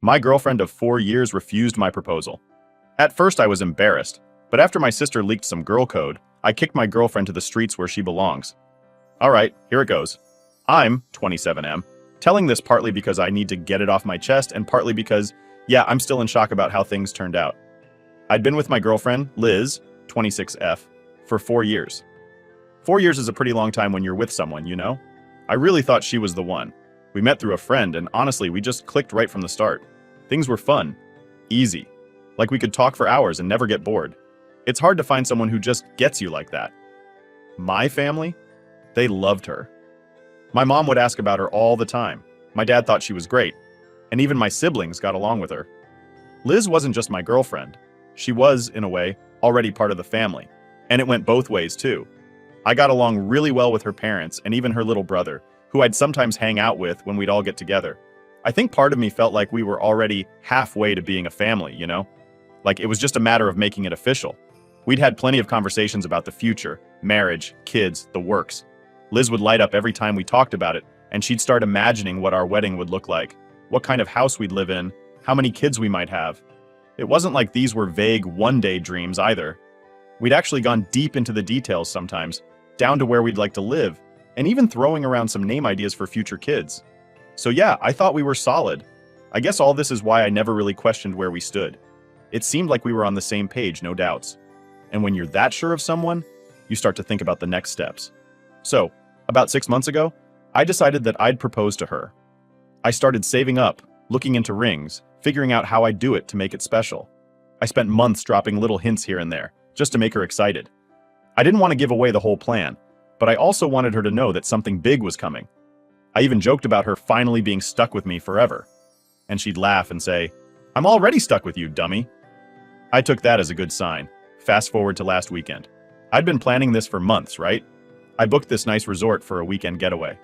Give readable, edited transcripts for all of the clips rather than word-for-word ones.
My girlfriend of 4 years refused my proposal. At first, I was embarrassed, but after my sister leaked some girl code, I kicked my girlfriend to the streets where she belongs. All right, here it goes. I'm 27M, telling this partly because I need to get it off my chest and partly because, yeah, I'm still in shock about how things turned out. I'd been with my girlfriend, Liz, 26F, for 4 years. 4 years is a pretty long time when you're with someone, you know? I really thought she was the one. We met through a friend, and honestly, we just clicked right from the start. Things were fun. Easy. Like we could talk for hours and never get bored. It's hard to find someone who just gets you like that. My family? They loved her. My mom would ask about her all the time. My dad thought she was great. And even my siblings got along with her. Liz wasn't just my girlfriend. She was, in a way, already part of the family. And it went both ways, too. I got along really well with her parents and even her little brother, who I'd sometimes hang out with when we'd all get together. I think part of me felt like we were already halfway to being a family, you know? Like it was just a matter of making it official. We'd had plenty of conversations about the future, marriage, kids, the works. Liz would light up every time we talked about it, and she'd start imagining what our wedding would look like, what kind of house we'd live in, how many kids we might have. It wasn't like these were vague one-day dreams either. We'd actually gone deep into the details sometimes, down to where we'd like to live, and even throwing around some name ideas for future kids. So yeah, I thought we were solid. I guess all this is why I never really questioned where we stood. It seemed like we were on the same page, no doubts. And when you're that sure of someone, you start to think about the next steps. So, about 6 months ago, I decided that I'd propose to her. I started saving up, looking into rings, figuring out how I'd do it to make it special. I spent months dropping little hints here and there, just to make her excited. I didn't want to give away the whole plan, but I also wanted her to know that something big was coming. I even joked about her finally being stuck with me forever. And she'd laugh and say, "I'm already stuck with you, dummy." I took that as a good sign. Fast forward to last weekend. I'd been planning this for months, right? I booked this nice resort for a weekend getaway.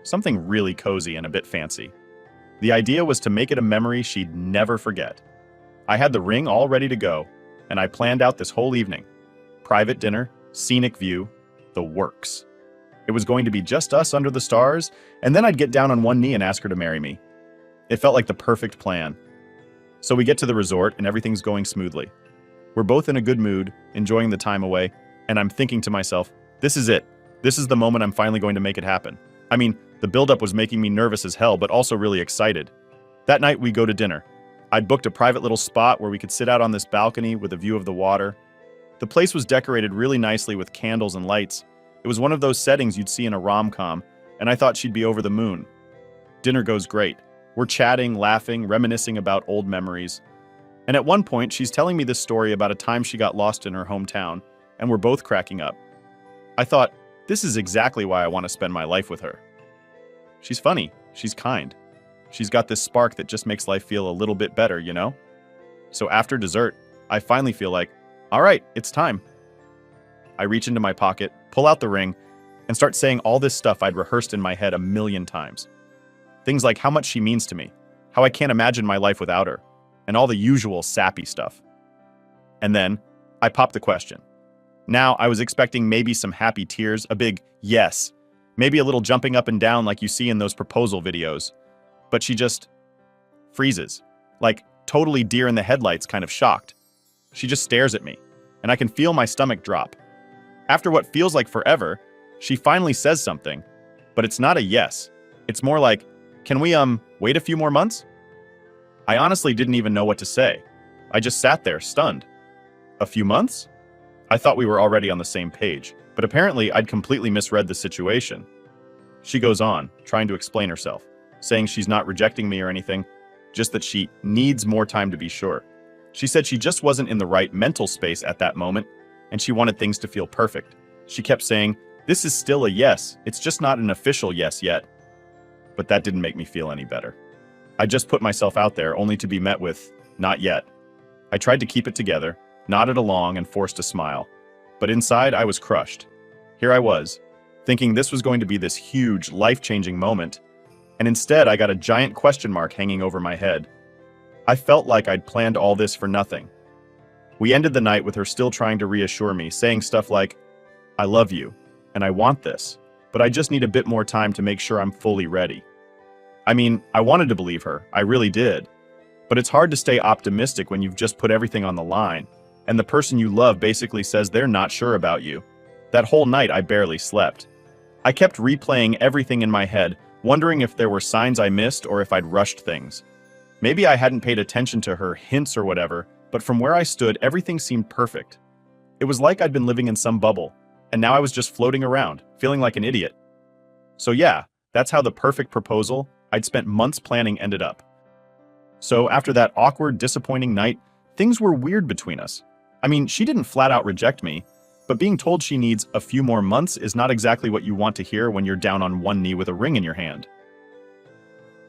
Something really cozy and a bit fancy. The idea was to make it a memory she'd never forget. I had the ring all ready to go, and I planned out this whole evening. Private dinner, scenic view, the works. It was going to be just us under the stars, and then I'd get down on one knee and ask her to marry me. It felt like the perfect plan. So we get to the resort and everything's going smoothly. We're both in a good mood, enjoying the time away, and I'm thinking to myself, this is it. This is the moment I'm finally going to make it happen. I mean, the buildup was making me nervous as hell, but also really excited. That night we go to dinner. I'd booked a private little spot where we could sit out on this balcony with a view of the water. The place was decorated really nicely with candles and lights. It was one of those settings you'd see in a rom-com, and I thought she'd be over the moon. Dinner goes great. We're chatting, laughing, reminiscing about old memories. And at one point, she's telling me this story about a time she got lost in her hometown, and we're both cracking up. I thought, this is exactly why I want to spend my life with her. She's funny. She's kind. She's got this spark that just makes life feel a little bit better, you know? So after dessert, I finally feel like, all right, it's time. I reach into my pocket, pull out the ring, and start saying all this stuff I'd rehearsed in my head a million times. Things like how much she means to me, how I can't imagine my life without her, and all the usual sappy stuff. And then, I pop the question. Now, I was expecting maybe some happy tears, a big yes, maybe a little jumping up and down like you see in those proposal videos. But she just freezes, like totally deer in the headlights kind of shocked. She just stares at me, and I can feel my stomach drop. After what feels like forever, she finally says something, but it's not a yes. It's more like, can we, wait a few more months? I honestly didn't even know what to say. I just sat there, stunned. A few months? I thought we were already on the same page, but apparently I'd completely misread the situation. She goes on, trying to explain herself, saying she's not rejecting me or anything, just that she needs more time to be sure. She said she just wasn't in the right mental space at that moment, and she wanted things to feel perfect. She kept saying, this is still a yes, it's just not an official yes yet. But that didn't make me feel any better. I just put myself out there only to be met with, not yet. I tried to keep it together, nodded along and forced a smile. But inside I was crushed. Here I was, thinking this was going to be this huge, life-changing moment, and instead I got a giant question mark hanging over my head. I felt like I'd planned all this for nothing. We ended the night with her still trying to reassure me, saying stuff like, I love you, and I want this, but I just need a bit more time to make sure I'm fully ready. I mean, I wanted to believe her, I really did. But it's hard to stay optimistic when you've just put everything on the line, and the person you love basically says they're not sure about you. That whole night I barely slept. I kept replaying everything in my head, wondering if there were signs I missed or if I'd rushed things. Maybe I hadn't paid attention to her hints or whatever, but from where I stood, everything seemed perfect. It was like I'd been living in some bubble, and now I was just floating around, feeling like an idiot. So yeah, that's how the perfect proposal I'd spent months planning ended up. So after that awkward, disappointing night, things were weird between us. I mean, she didn't flat out reject me, but being told she needs a few more months is not exactly what you want to hear when you're down on one knee with a ring in your hand.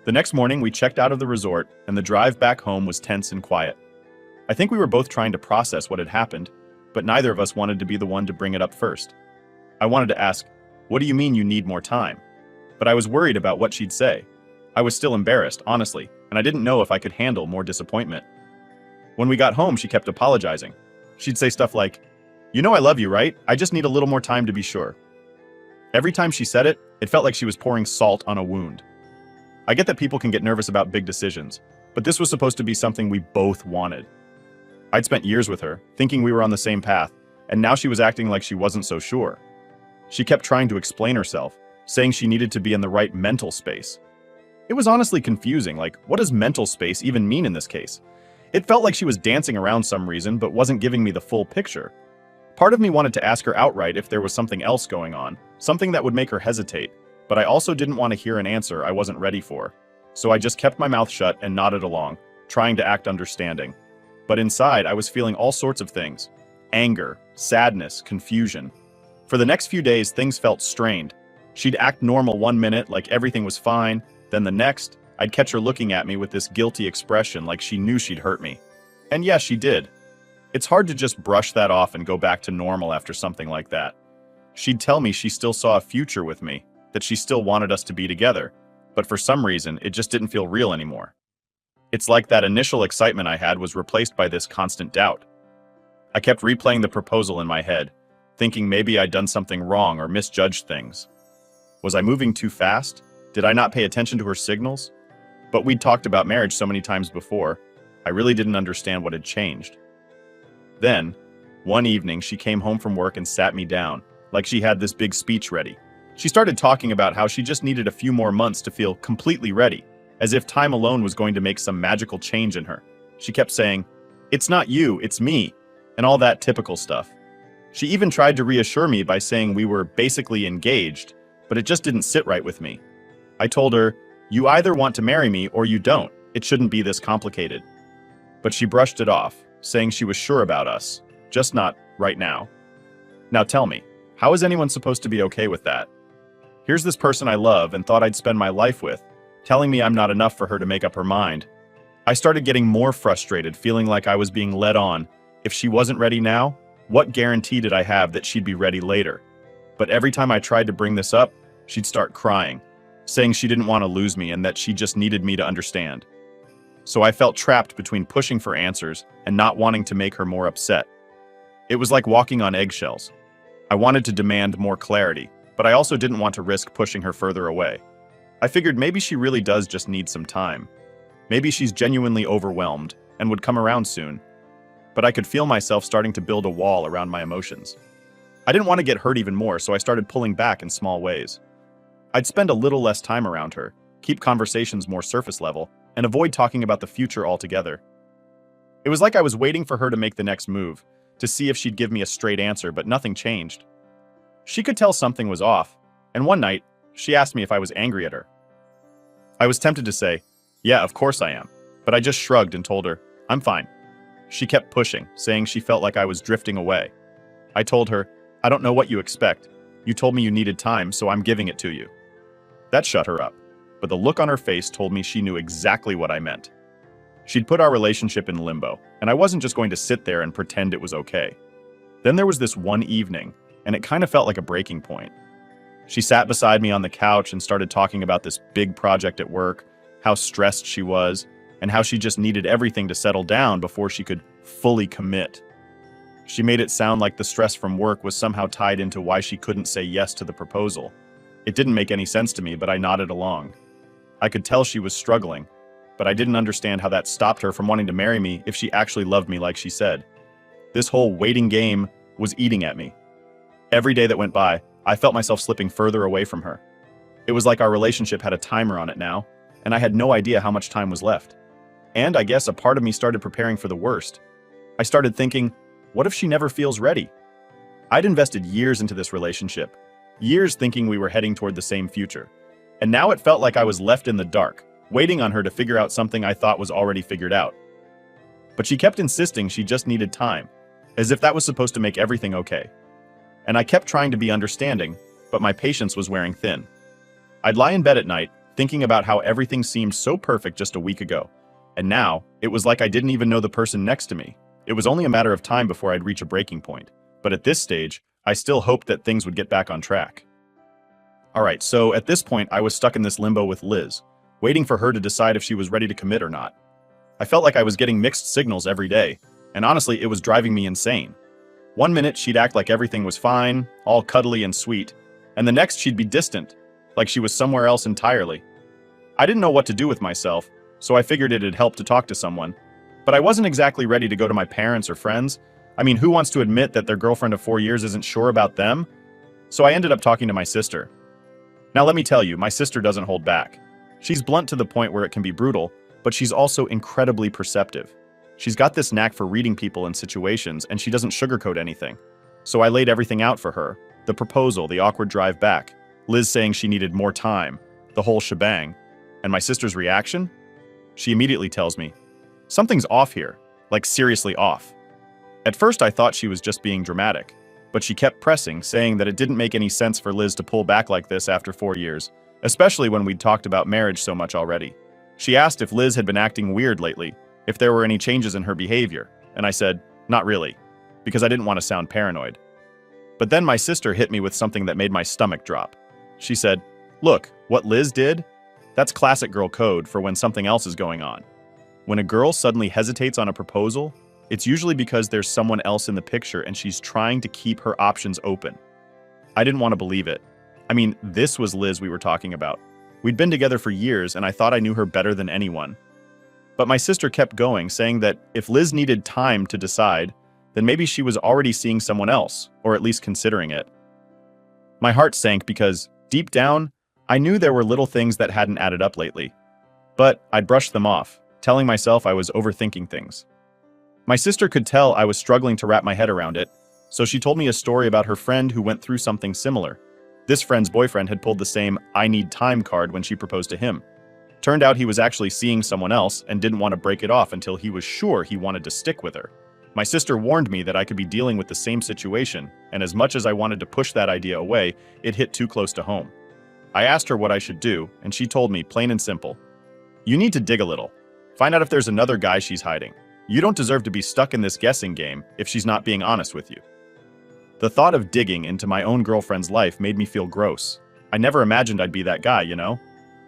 The next morning, we checked out of the resort, and the drive back home was tense and quiet. I think we were both trying to process what had happened, but neither of us wanted to be the one to bring it up first. I wanted to ask, "What do you mean you need more time?" But I was worried about what she'd say. I was still embarrassed, honestly, and I didn't know if I could handle more disappointment. When we got home, she kept apologizing. She'd say stuff like, "You know I love you, right? I just need a little more time to be sure." Every time she said it, it felt like she was pouring salt on a wound. I get that people can get nervous about big decisions, but this was supposed to be something we both wanted. I'd spent years with her, thinking we were on the same path, and now she was acting like she wasn't so sure. She kept trying to explain herself, saying she needed to be in the right mental space. It was honestly confusing, like, what does mental space even mean in this case? It felt like she was dancing around some reason, but wasn't giving me the full picture. Part of me wanted to ask her outright if there was something else going on, something that would make her hesitate, but I also didn't want to hear an answer I wasn't ready for. So I just kept my mouth shut and nodded along, trying to act understanding. But inside, I was feeling all sorts of things: anger, sadness, confusion. For the next few days, things felt strained. She'd act normal one minute, like everything was fine, then the next, I'd catch her looking at me with this guilty expression like she knew she'd hurt me. And yes, she did. It's hard to just brush that off and go back to normal after something like that. She'd tell me she still saw a future with me, that she still wanted us to be together, but for some reason, it just didn't feel real anymore. It's like that initial excitement I had was replaced by this constant doubt. I kept replaying the proposal in my head, thinking maybe I'd done something wrong or misjudged things. Was I moving too fast? Did I not pay attention to her signals? But we'd talked about marriage so many times before, I really didn't understand what had changed. Then, one evening, she came home from work and sat me down, like she had this big speech ready. She started talking about how she just needed a few more months to feel completely ready, as if time alone was going to make some magical change in her. She kept saying, "It's not you, it's me," and all that typical stuff. She even tried to reassure me by saying we were basically engaged, but it just didn't sit right with me. I told her, "You either want to marry me or you don't. It shouldn't be this complicated." But she brushed it off, saying she was sure about us, just not right now. Now tell me, how is anyone supposed to be okay with that? Here's this person I love and thought I'd spend my life with, telling me I'm not enough for her to make up her mind. I started getting more frustrated, feeling like I was being led on. If she wasn't ready now, what guarantee did I have that she'd be ready later? But every time I tried to bring this up, she'd start crying, saying she didn't want to lose me and that she just needed me to understand. So I felt trapped between pushing for answers and not wanting to make her more upset. It was like walking on eggshells. I wanted to demand more clarity, but I also didn't want to risk pushing her further away. I figured maybe she really does just need some time. Maybe she's genuinely overwhelmed and would come around soon. But I could feel myself starting to build a wall around my emotions. I didn't want to get hurt even more, so I started pulling back in small ways. I'd spend a little less time around her, keep conversations more surface level, and avoid talking about the future altogether. It was like I was waiting for her to make the next move, to see if she'd give me a straight answer, but nothing changed. She could tell something was off, and one night, she asked me if I was angry at her. I was tempted to say, "Yeah, of course I am," but I just shrugged and told her, "I'm fine." She kept pushing, saying she felt like I was drifting away. I told her, "I don't know what you expect. You told me you needed time, so I'm giving it to you." That shut her up, but the look on her face told me she knew exactly what I meant. She'd put our relationship in limbo, and I wasn't just going to sit there and pretend it was okay. Then there was this one evening, and it kind of felt like a breaking point. She sat beside me on the couch and started talking about this big project at work, how stressed she was, and how she just needed everything to settle down before she could fully commit. She made it sound like the stress from work was somehow tied into why she couldn't say yes to the proposal. It didn't make any sense to me, but I nodded along. I could tell she was struggling, but I didn't understand how that stopped her from wanting to marry me if she actually loved me like she said. This whole waiting game was eating at me. Every day that went by, I felt myself slipping further away from her. It was like our relationship had a timer on it now, and I had no idea how much time was left. And I guess a part of me started preparing for the worst. I started thinking, what if she never feels ready? I'd invested years into this relationship, years thinking we were heading toward the same future. And now it felt like I was left in the dark, waiting on her to figure out something I thought was already figured out. But she kept insisting she just needed time, as if that was supposed to make everything okay. And I kept trying to be understanding, but my patience was wearing thin. I'd lie in bed at night, thinking about how everything seemed so perfect just a week ago. And now, it was like I didn't even know the person next to me. It was only a matter of time before I'd reach a breaking point. But at this stage, I still hoped that things would get back on track. Alright, so at this point, I was stuck in this limbo with Liz, waiting for her to decide if she was ready to commit or not. I felt like I was getting mixed signals every day, and honestly, it was driving me insane. One minute, she'd act like everything was fine, all cuddly and sweet, and the next she'd be distant, like she was somewhere else entirely. I didn't know what to do with myself, so I figured it'd help to talk to someone. But I wasn't exactly ready to go to my parents or friends. I mean, who wants to admit that their girlfriend of 4 years isn't sure about them? So I ended up talking to my sister. Now let me tell you, my sister doesn't hold back. She's blunt to the point where it can be brutal, but she's also incredibly perceptive. She's got this knack for reading people and situations, and she doesn't sugarcoat anything. So I laid everything out for her. The proposal, the awkward drive back, Liz saying she needed more time, the whole shebang. And my sister's reaction? She immediately tells me, something's off here, like seriously off. At first I thought she was just being dramatic, but she kept pressing, saying that it didn't make any sense for Liz to pull back like this after 4 years, especially when we'd talked about marriage so much already. She asked if Liz had been acting weird lately, if there were any changes in her behavior, and I said, not really, because I didn't want to sound paranoid. But then my sister hit me with something that made my stomach drop. She said, look, what Liz did? That's classic girl code for when something else is going on. When a girl suddenly hesitates on a proposal, it's usually because there's someone else in the picture and she's trying to keep her options open. I didn't want to believe it. I mean, this was Liz we were talking about. We'd been together for years and I thought I knew her better than anyone. But my sister kept going, saying that if Liz needed time to decide, then maybe she was already seeing someone else, or at least considering it. My heart sank because, deep down, I knew there were little things that hadn't added up lately. But I'd brushed them off, telling myself I was overthinking things. My sister could tell I was struggling to wrap my head around it, so she told me a story about her friend who went through something similar. This friend's boyfriend had pulled the same "I need time" card when she proposed to him. Turned out he was actually seeing someone else and didn't want to break it off until he was sure he wanted to stick with her. My sister warned me that I could be dealing with the same situation, and as much as I wanted to push that idea away, it hit too close to home. I asked her what I should do, and she told me, plain and simple, you need to dig a little. Find out if there's another guy she's hiding. You don't deserve to be stuck in this guessing game if she's not being honest with you. The thought of digging into my own girlfriend's life made me feel gross. I never imagined I'd be that guy, you know?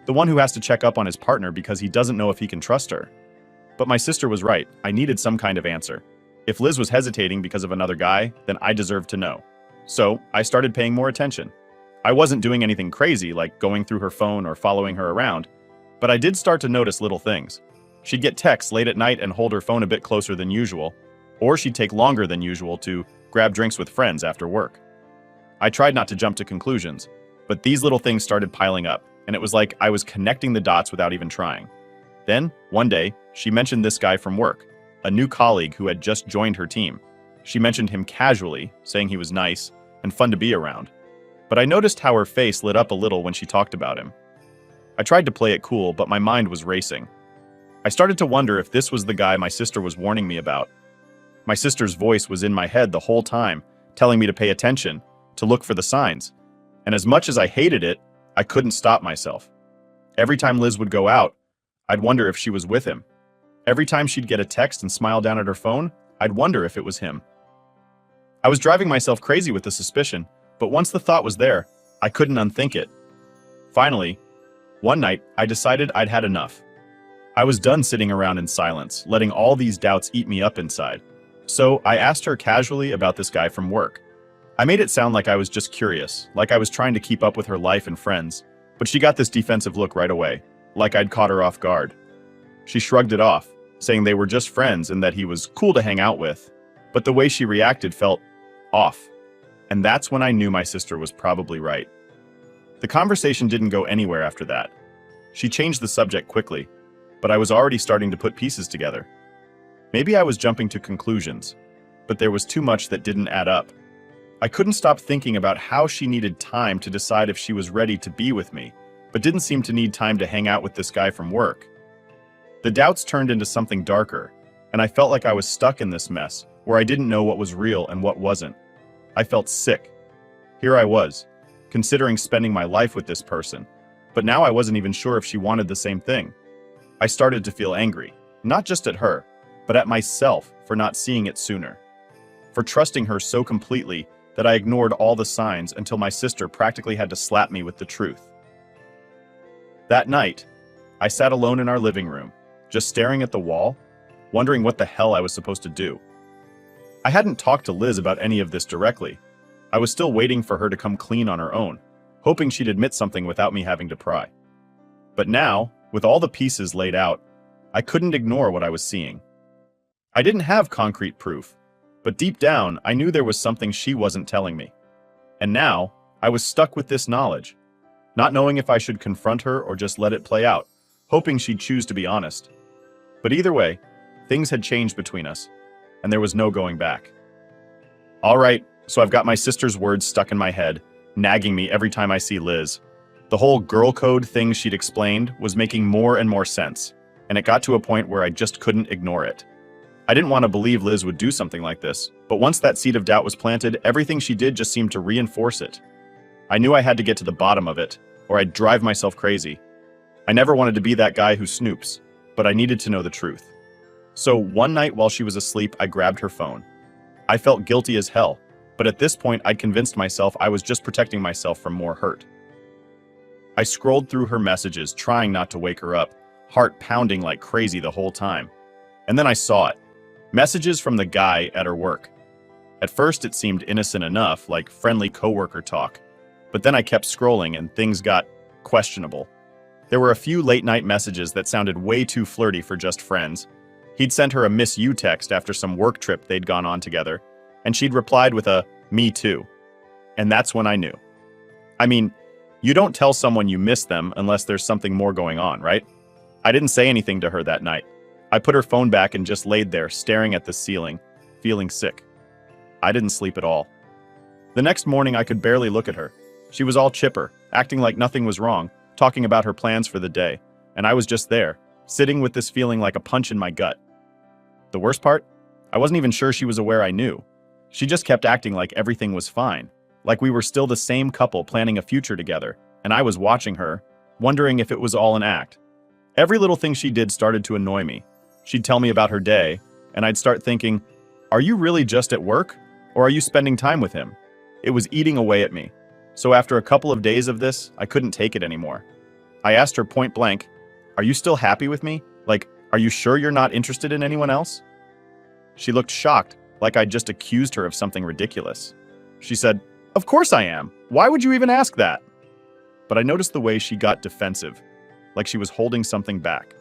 The one who has to check up on his partner because he doesn't know if he can trust her. But my sister was right. I needed some kind of answer. If Liz was hesitating because of another guy, then I deserved to know. So I started paying more attention. I wasn't doing anything crazy like going through her phone or following her around, but I did start to notice little things. She'd get texts late at night and hold her phone a bit closer than usual, or she'd take longer than usual to grab drinks with friends after work. I tried not to jump to conclusions, but these little things started piling up, and it was like I was connecting the dots without even trying. Then, one day, she mentioned this guy from work, a new colleague who had just joined her team. She mentioned him casually, saying he was nice and fun to be around. But I noticed how her face lit up a little when she talked about him. I tried to play it cool, but my mind was racing. I started to wonder if this was the guy my sister was warning me about. My sister's voice was in my head the whole time, telling me to pay attention, to look for the signs. And as much as I hated it, I couldn't stop myself. Every time Liz would go out, I'd wonder if she was with him. Every time she'd get a text and smile down at her phone, I'd wonder if it was him. I was driving myself crazy with the suspicion, but once the thought was there, I couldn't unthink it. Finally, one night, I decided I'd had enough. I was done sitting around in silence, letting all these doubts eat me up inside. So I asked her casually about this guy from work. I made it sound like I was just curious, like I was trying to keep up with her life and friends, but she got this defensive look right away, like I'd caught her off guard. She shrugged it off, saying they were just friends and that he was cool to hang out with. But the way she reacted felt off. And that's when I knew my sister was probably right. The conversation didn't go anywhere after that. She changed the subject quickly, but I was already starting to put pieces together. Maybe I was jumping to conclusions, but there was too much that didn't add up. I couldn't stop thinking about how she needed time to decide if she was ready to be with me, but didn't seem to need time to hang out with this guy from work. The doubts turned into something darker, and I felt like I was stuck in this mess where I didn't know what was real and what wasn't. I felt sick. Here I was, considering spending my life with this person, but now I wasn't even sure if she wanted the same thing. I started to feel angry, not just at her, but at myself for not seeing it sooner, for trusting her so completely that I ignored all the signs until my sister practically had to slap me with the truth. That night, I sat alone in our living room, just staring at the wall, wondering what the hell I was supposed to do. I hadn't talked to Liz about any of this directly. I was still waiting for her to come clean on her own, hoping she'd admit something without me having to pry. But now, with all the pieces laid out, I couldn't ignore what I was seeing. I didn't have concrete proof, but deep down, I knew there was something she wasn't telling me. And now, I was stuck with this knowledge, not knowing if I should confront her or just let it play out, hoping she'd choose to be honest. But either way, things had changed between us, and there was no going back. All right, so I've got my sister's words stuck in my head, nagging me every time I see Liz. The whole girl code thing she'd explained was making more and more sense, and it got to a point where I just couldn't ignore it. I didn't want to believe Liz would do something like this, but once that seed of doubt was planted, everything she did just seemed to reinforce it. I knew I had to get to the bottom of it, or I'd drive myself crazy. I never wanted to be that guy who snoops, but I needed to know the truth. So one night while she was asleep, I grabbed her phone. I felt guilty as hell, but at this point I'd convinced myself I was just protecting myself from more hurt. I scrolled through her messages, trying not to wake her up, heart pounding like crazy the whole time. And then I saw it. Messages from the guy at her work. At first it seemed innocent enough, like friendly coworker talk. But then I kept scrolling and things got questionable. There were a few late-night messages that sounded way too flirty for just friends. He'd sent her a miss you text after some work trip they'd gone on together, and she'd replied with a me too. And that's when I knew. I mean, you don't tell someone you miss them unless there's something more going on, right? I didn't say anything to her that night. I put her phone back and just laid there, staring at the ceiling, feeling sick. I didn't sleep at all. The next morning, I could barely look at her. She was all chipper, acting like nothing was wrong, talking about her plans for the day, and I was just there, sitting with this feeling like a punch in my gut. The worst part? I wasn't even sure she was aware I knew. She just kept acting like everything was fine, like we were still the same couple planning a future together, and I was watching her, wondering if it was all an act. Every little thing she did started to annoy me. She'd tell me about her day, and I'd start thinking, are you really just at work, or are you spending time with him? It was eating away at me. So after a couple of days of this, I couldn't take it anymore. I asked her point blank, are you still happy with me? Like, are you sure you're not interested in anyone else? She looked shocked, like I'd just accused her of something ridiculous. She said, of course I am. Why would you even ask that? But I noticed the way she got defensive, like she was holding something back.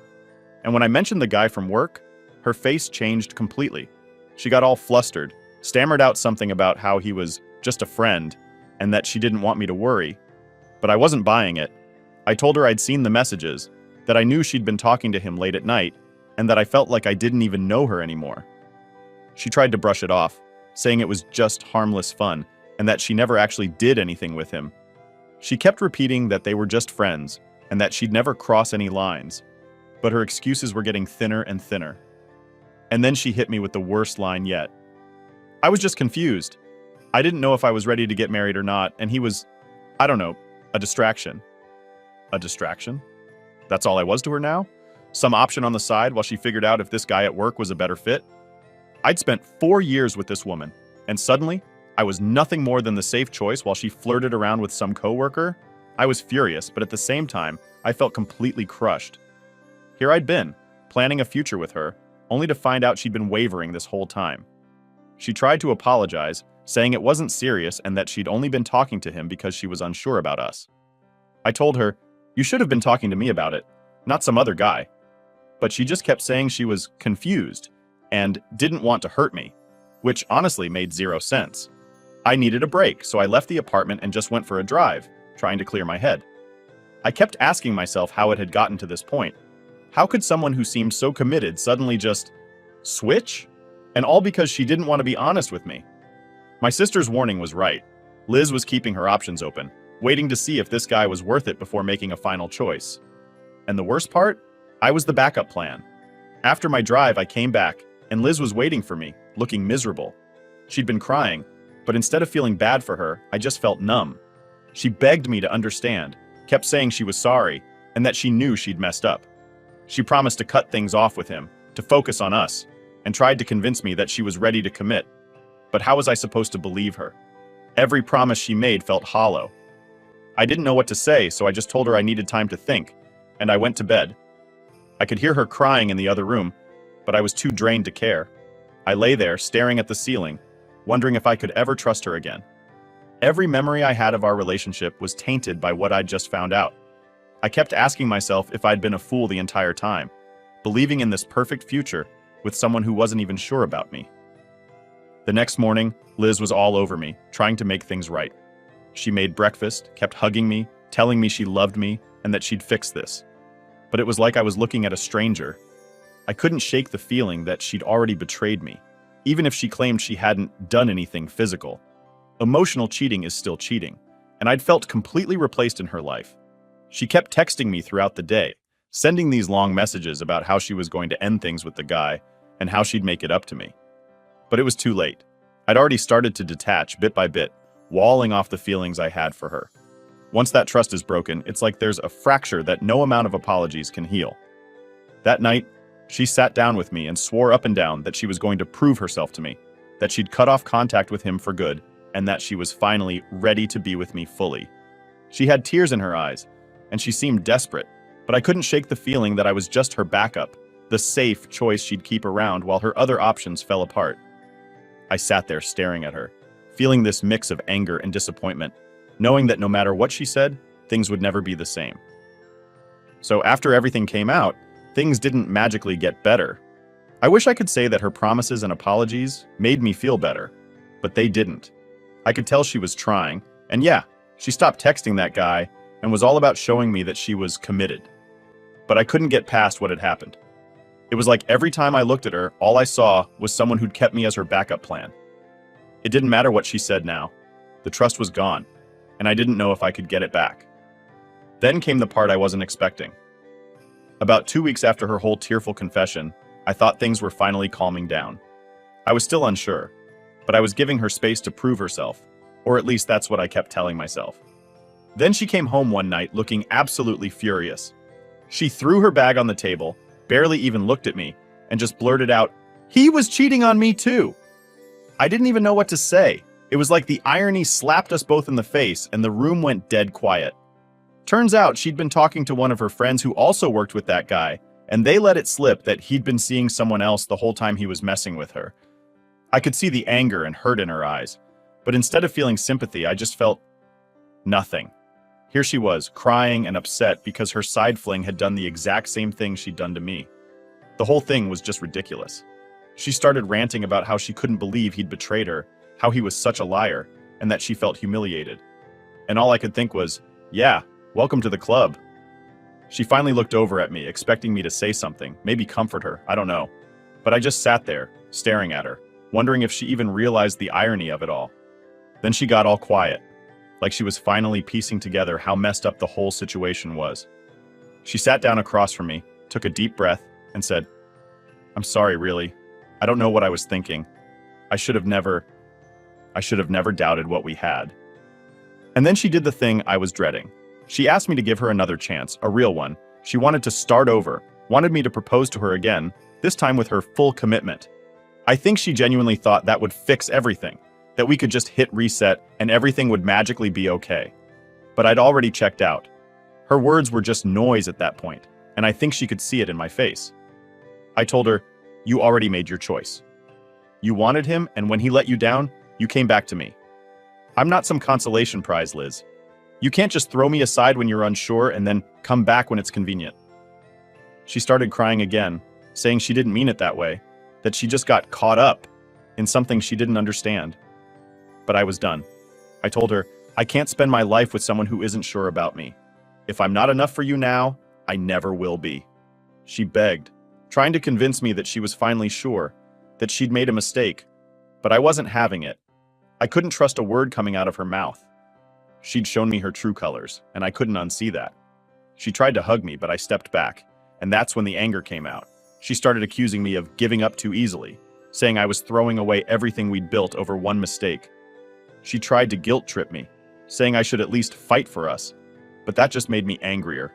And when I mentioned the guy from work, her face changed completely. She got all flustered, stammered out something about how he was just a friend, and that she didn't want me to worry. But I wasn't buying it. I told her I'd seen the messages, that I knew she'd been talking to him late at night, and that I felt like I didn't even know her anymore. She tried to brush it off, saying it was just harmless fun, and that she never actually did anything with him. She kept repeating that they were just friends, and that she'd never cross any lines. But her excuses were getting thinner and thinner. And then she hit me with the worst line yet. I was just confused. I didn't know if I was ready to get married or not, and he was, I don't know, a distraction. A distraction? That's all I was to her now? Some option on the side while she figured out if this guy at work was a better fit? I'd spent 4 years with this woman, and suddenly, I was nothing more than the safe choice while she flirted around with some coworker? I was furious, but at the same time, I felt completely crushed. Here I'd been, planning a future with her, only to find out she'd been wavering this whole time. She tried to apologize, saying it wasn't serious and that she'd only been talking to him because she was unsure about us. I told her, you should have been talking to me about it, not some other guy. but she just kept saying she was confused and didn't want to hurt me, which honestly made zero sense. I needed a break, so I left the apartment and just went for a drive, trying to clear my head. I kept asking myself how it had gotten to this point. How could someone who seemed so committed suddenly just switch? And all because she didn't want to be honest with me. My sister's warning was right. Liz was keeping her options open, waiting to see if this guy was worth it before making a final choice. And the worst part? I was the backup plan. After my drive, I came back, and Liz was waiting for me, looking miserable. She'd been crying, but instead of feeling bad for her, I just felt numb. She begged me to understand, kept saying she was sorry, and that she knew she'd messed up. She promised to cut things off with him, to focus on us, and tried to convince me that she was ready to commit. But how was I supposed to believe her? Every promise she made felt hollow. I didn't know what to say, so I just told her I needed time to think, and I went to bed. I could hear her crying in the other room, but I was too drained to care. I lay there, staring at the ceiling, wondering if I could ever trust her again. Every memory I had of our relationship was tainted by what I'd just found out. I kept asking myself if I'd been a fool the entire time, believing in this perfect future with someone who wasn't even sure about me. The next morning, Liz was all over me, trying to make things right. She made breakfast, kept hugging me, telling me she loved me, and that she'd fix this. But it was like I was looking at a stranger. I couldn't shake the feeling that she'd already betrayed me, even if she claimed she hadn't done anything physical. Emotional cheating is still cheating, and I'd felt completely replaced in her life. She kept texting me throughout the day, sending these long messages about how she was going to end things with the guy and how she'd make it up to me. But it was too late. I'd already started to detach bit by bit, walling off the feelings I had for her. Once that trust is broken, it's like there's a fracture that no amount of apologies can heal. That night, she sat down with me and swore up and down that she was going to prove herself to me, that she'd cut off contact with him for good, and that she was finally ready to be with me fully. She had tears in her eyes, and she seemed desperate, but I couldn't shake the feeling that I was just her backup, the safe choice she'd keep around while her other options fell apart. I sat there staring at her, feeling this mix of anger and disappointment, knowing that no matter what she said, things would never be the same. So after everything came out, things didn't magically get better. I wish I could say that her promises and apologies made me feel better, but they didn't. I could tell she was trying, and yeah, she stopped texting that guy and was all about showing me that she was committed. But I couldn't get past what had happened. It was like every time I looked at her, all I saw was someone who'd kept me as her backup plan. It didn't matter what she said now. The trust was gone, and I didn't know if I could get it back. Then came the part I wasn't expecting. About 2 weeks after her whole tearful confession, I thought things were finally calming down. I was still unsure, but I was giving her space to prove herself, or at least that's what I kept telling myself. Then she came home one night looking absolutely furious. She threw her bag on the table, barely even looked at me, and just blurted out, "He was cheating on me too!" I didn't even know what to say. It was like the irony slapped us both in the face and the room went dead quiet. Turns out she'd been talking to one of her friends who also worked with that guy, and they let it slip that he'd been seeing someone else the whole time he was messing with her. I could see the anger and hurt in her eyes, but instead of feeling sympathy, I just felt nothing. Here she was, crying and upset because her side fling had done the exact same thing she'd done to me. The whole thing was just ridiculous. She started ranting about how she couldn't believe he'd betrayed her, how he was such a liar, and that she felt humiliated. And all I could think was, yeah, welcome to the club. She finally looked over at me, expecting me to say something, maybe comfort her, I don't know. But I just sat there, staring at her, wondering if she even realized the irony of it all. Then she got all quiet, like she was finally piecing together how messed up the whole situation was. She sat down across from me, took a deep breath, and said, "I'm sorry, really. I don't know what I was thinking. I should have never doubted what we had." And then she did the thing I was dreading. She asked me to give her another chance, a real one. She wanted to start over, wanted me to propose to her again, this time with her full commitment. I think she genuinely thought that would fix everything, that we could just hit reset and everything would magically be okay. But I'd already checked out. Her words were just noise at that point, and I think she could see it in my face. I told her, "You already made your choice. You wanted him, and when he let you down, you came back to me. I'm not some consolation prize, Liz. You can't just throw me aside when you're unsure and then come back when it's convenient." She started crying again, saying she didn't mean it that way, that she just got caught up in something she didn't understand. But I was done. I told her, I can't spend my life with someone who isn't sure about me. If I'm not enough for you now, I never will be. She begged, trying to convince me that she was finally sure, that she'd made a mistake, but I wasn't having it. I couldn't trust a word coming out of her mouth. She'd shown me her true colors, and I couldn't unsee that. She tried to hug me, but I stepped back, and that's when the anger came out. She started accusing me of giving up too easily, saying I was throwing away everything we'd built over one mistake. She tried to guilt trip me, saying I should at least fight for us, but that just made me angrier.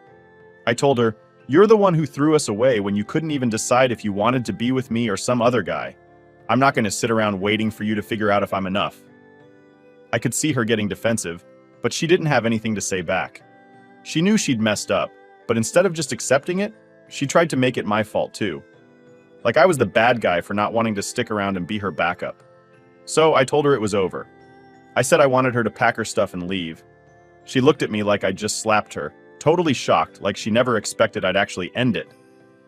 I told her, "You're the one who threw us away when you couldn't even decide if you wanted to be with me or some other guy. I'm not going to sit around waiting for you to figure out if I'm enough." I could see her getting defensive, but she didn't have anything to say back. She knew she'd messed up, but instead of just accepting it, she tried to make it my fault too. Like I was the bad guy for not wanting to stick around and be her backup. So I told her it was over. I said I wanted her to pack her stuff and leave. She looked at me like I'd just slapped her, totally shocked, like she never expected I'd actually end it.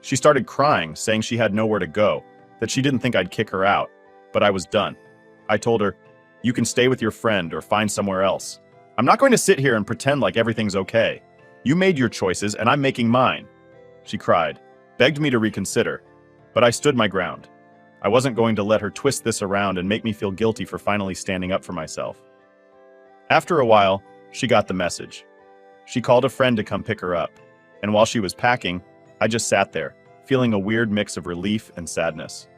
She started crying, saying she had nowhere to go, that she didn't think I'd kick her out, but I was done. I told her, "You can stay with your friend or find somewhere else. I'm not going to sit here and pretend like everything's okay. You made your choices and I'm making mine." She cried, begged me to reconsider, but I stood my ground. I wasn't going to let her twist this around and make me feel guilty for finally standing up for myself. After a while, she got the message. She called a friend to come pick her up, and while she was packing, I just sat there, feeling a weird mix of relief and sadness.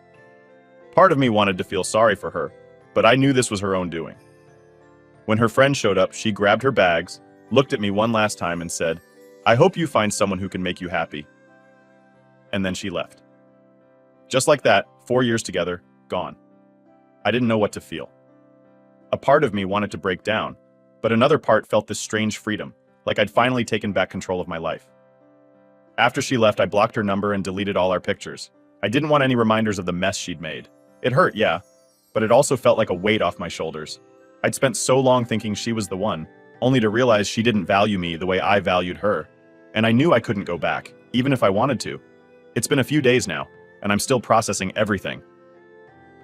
Part of me wanted to feel sorry for her, but I knew this was her own doing. When her friend showed up, she grabbed her bags, looked at me one last time and said, "I hope you find someone who can make you happy." And then she left. Just like that, 4 years together, gone. I didn't know what to feel. A part of me wanted to break down, but another part felt this strange freedom, like I'd finally taken back control of my life. After she left, I blocked her number and deleted all our pictures. I didn't want any reminders of the mess she'd made. It hurt, yeah, but it also felt like a weight off my shoulders. I'd spent so long thinking she was the one, only to realize she didn't value me the way I valued her. And I knew I couldn't go back, even if I wanted to. It's been a few days now, and I'm still processing everything.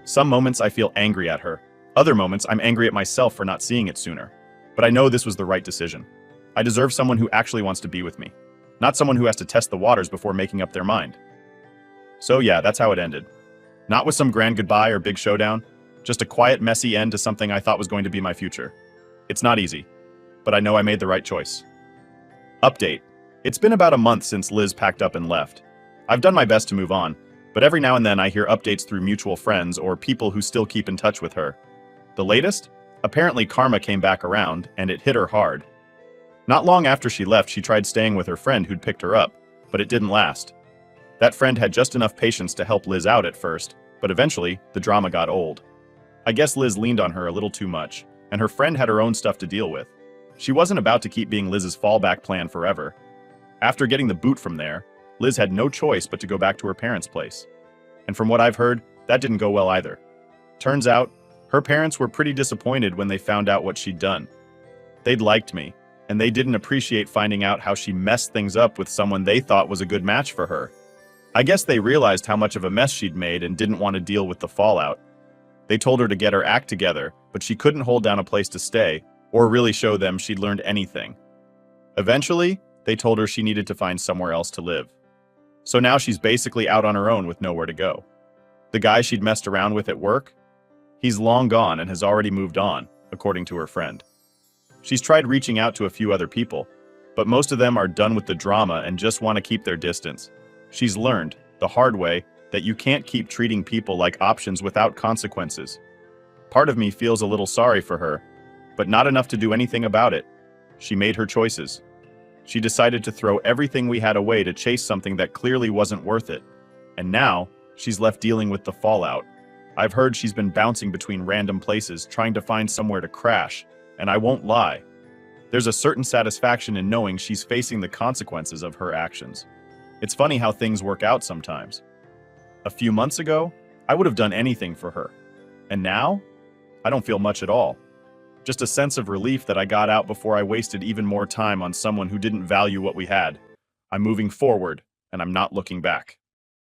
Some moments I feel angry at her. Other moments I'm angry at myself for not seeing it sooner. But I know this was the right decision. I deserve someone who actually wants to be with me, not someone who has to test the waters before making up their mind. So yeah, that's how it ended. Not with some grand goodbye or big showdown, just a quiet, messy end to something I thought was going to be my future. It's not easy, but I know I made the right choice. Update. It's been about a month since Liz packed up and left. I've done my best to move on, but every now and then I hear updates through mutual friends or people who still keep in touch with her. The latest? Apparently karma came back around, and it hit her hard. Not long after she left, she tried staying with her friend who'd picked her up, but it didn't last. That friend had just enough patience to help Liz out at first, but eventually, the drama got old. I guess Liz leaned on her a little too much, and her friend had her own stuff to deal with. She wasn't about to keep being Liz's fallback plan forever. After getting the boot from there, Liz had no choice but to go back to her parents' place. And from what I've heard, that didn't go well either. Turns out, her parents were pretty disappointed when they found out what she'd done. They'd liked me, and they didn't appreciate finding out how she messed things up with someone they thought was a good match for her. I guess they realized how much of a mess she'd made and didn't want to deal with the fallout. They told her to get her act together, but she couldn't hold down a place to stay, or really show them she'd learned anything. Eventually, they told her she needed to find somewhere else to live. So now she's basically out on her own with nowhere to go. The guy she'd messed around with at work? He's long gone and has already moved on, according to her friend. She's tried reaching out to a few other people, but most of them are done with the drama and just want to keep their distance. She's learned, the hard way, that you can't keep treating people like options without consequences. Part of me feels a little sorry for her, but not enough to do anything about it. She made her choices. She decided to throw everything we had away to chase something that clearly wasn't worth it. And now, she's left dealing with the fallout. I've heard she's been bouncing between random places, trying to find somewhere to crash, and I won't lie. There's a certain satisfaction in knowing she's facing the consequences of her actions. It's funny how things work out sometimes. A few months ago, I would have done anything for her. And now, I don't feel much at all. Just a sense of relief that I got out before I wasted even more time on someone who didn't value what we had. I'm moving forward, and I'm not looking back.